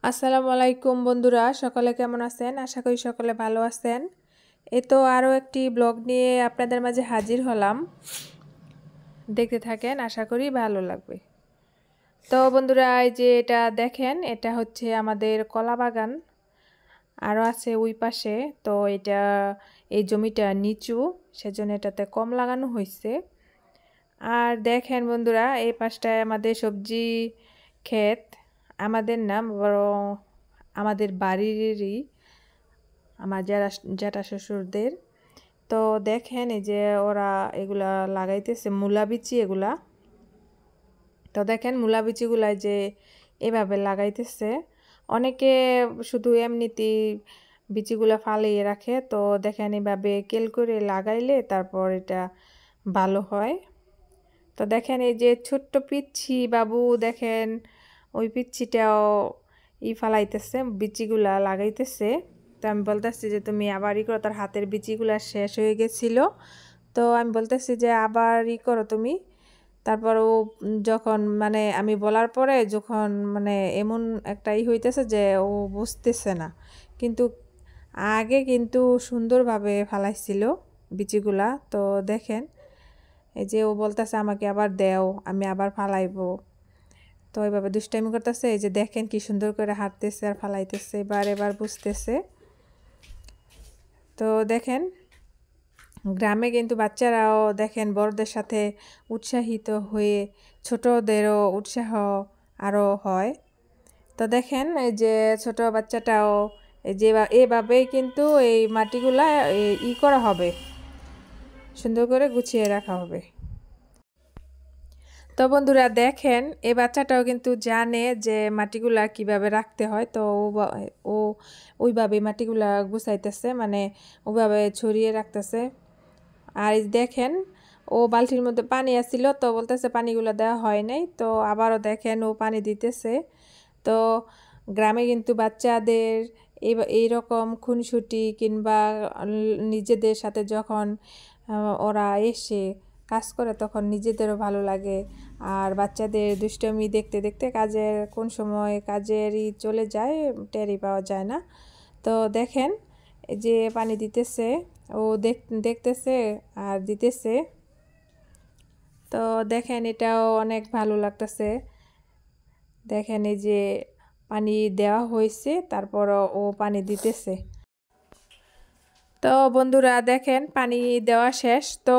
আসসালামু আলাইকুম বন্ধুরা, সকলে কেমন আছেন? আশা করি সকলে ভালো আছেন। এই তো আরও একটি ব্লগ নিয়ে আপনাদের মাঝে হাজির হলাম। দেখতে থাকেন, আশা করি ভালো লাগবে। তো বন্ধুরা, এই যে এটা দেখেন, এটা হচ্ছে আমাদের কলা বাগান। আরও আছে ওই পাশে। তো এটা এই জমিটা নিচু, সেজন্য এটাতে কম লাগানো হয়েছে। আর দেখেন বন্ধুরা, এই পাশটায় আমাদের সবজি ক্ষেত। আমাদের না, বরং আমাদের বাড়িরই, আমার জ্যাঠা শ্বশুরদের। তো দেখেন এই যে ওরা এগুলা লাগাইতেছে মূলা বিচি এগুলা। তো দেখেন মূলা বিচিগুলা যে এভাবে লাগাইতেছে। অনেকে শুধু এমনিতেই বিচিগুলা ফালিয়ে রাখে। তো দেখেন এভাবে কেল করে লাগাইলে তারপর এটা ভালো হয়। তো দেখেন এই যে ছোট্ট পিচ্ছি বাবু, দেখেন ওই পিচ্ছিটাও ফালাইতেছে, বিচিগুলা লাগাইতেছে। তো আমি বলতেছি যে তুমি আবার করো, তার হাতের বিচিগুলা শেষ হয়ে গেছিল। তো আমি বলতেছি যে আবার করো তুমি। তারপর ও যখন মানে আমি বলার পরে যখন মানে এমন একটা হইতেছে যে ও বুঝতেছে না, কিন্তু আগে কিন্তু সুন্দরভাবে ফালাইছিল বিচিগুলা। তো দেখেন এই যে ও বলতেছে আমাকে আবার দেও, আমি আবার ফালাইবো। তো এইভাবে দুষ্টামি করতেছে। এই যে দেখেন কি সুন্দর করে হাঁটতেছে আর ফালাইতেছে, এবার বুঝতেছে। তো দেখেন গ্রামে কিন্তু বাচ্চারাও দেখেন বড়দের সাথে উৎসাহিত হয়ে ছোটদেরও উৎসাহ আরও হয়। তো দেখেন এই যে ছোট বাচ্চাটাও এই যে এভাবেই কিন্তু এই মাটিগুলা করা হবে, সুন্দর করে গুছিয়ে রাখা হবে। তো বন্ধুরা দেখেন এই বাচ্চাটাও কিন্তু জানে যে মাটিগুলা কিভাবে রাখতে হয়। তো ও ওইভাবে মাটিগুলা গুছাইতেছে, মানে ওইভাবে ছড়িয়ে রাখতেছে। আর দেখেন ও বালতির মধ্যে পানি আসছিল, তো বলতেছে পানিগুলো দেওয়া হয় নাই। তো আবারও দেখেন ও পানি দিতেছে। তো গ্রামে কিন্তু বাচ্চাদের এইরকম খুনসুটি কিংবা নিজেদের সাথে যখন ওরা এসে কাজ করে তখন নিজেদেরও ভালো লাগে। আর বাচ্চাদের দুষ্টমি দেখতে দেখতে কাজের কোন সময় কাজেরই চলে যায় টেরই পাওয়া যায় না। তো দেখেন এই যে পানি দিতেছে, ও দেখতেছে আর দিতেছে। তো দেখেন এটাও অনেক ভালো লাগতেছে। দেখেন এই যে পানি দেওয়া হয়েছে, তারপরও ও পানি দিতেছে। তো বন্ধুরা দেখেন পানি দেওয়া শেষ। তো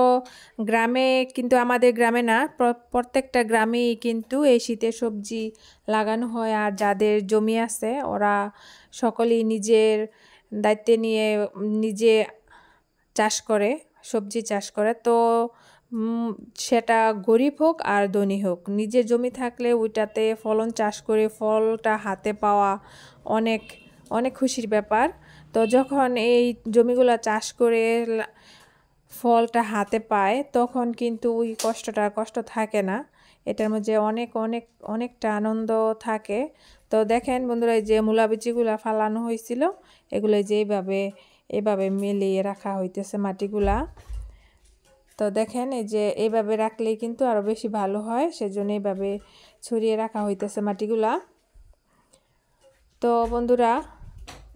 গ্রামে কিন্তু, আমাদের গ্রামে না, প্রত্যেকটা গ্রামেই কিন্তু এই শীতে সবজি লাগানো হয়। আর যাদের জমি আছে ওরা সকলেই নিজের দায়িত্বে নিয়ে নিজে চাষ করে, সবজি চাষ করে। তো সেটা গরিব হোক আর ধনী হোক, নিজের জমি থাকলে ওইটাতে ফলন চাষ করে ফলটা হাতে পাওয়া অনেক অনেক খুশির ব্যাপার। তো যখন এই জমিগুলো চাষ করে ফলটা হাতে পায় তখন কিন্তু ওই কষ্ট থাকে না, এটার মধ্যে অনেক অনেক অনেকটা আনন্দ থাকে। তো দেখেন বন্ধুরা এই যে মূলা বিচিগুলা ফালানো হয়েছিল এগুলো যে এভাবে মিলিয়ে রাখা হইতেছে মাটিগুলা। তো দেখেন এই যে এইভাবে রাখলেই কিন্তু আরও বেশি ভালো হয়, সেজন্য এইভাবে ছড়িয়ে রাখা হইতেছে মাটিগুলা। তো বন্ধুরা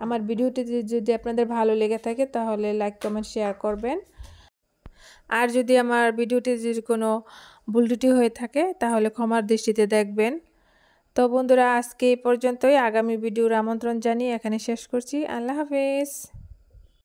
আমার ভিডিওটি যদি আপনাদের ভালো লেগে থাকে তাহলে লাইক কমেন্ট শেয়ার করবেন। আর যদি আমার ভিডিওটি যদি কোনো ভুল ত্রুটি হয়ে থাকে তাহলে ক্ষমার দৃষ্টিতে দেখবেন। তো বন্ধুরা আজকে এই পর্যন্তই। আগামী ভিডিওর আমন্ত্রণ জানিয়ে এখানে শেষ করছি। আল্লাহ হাফেজ।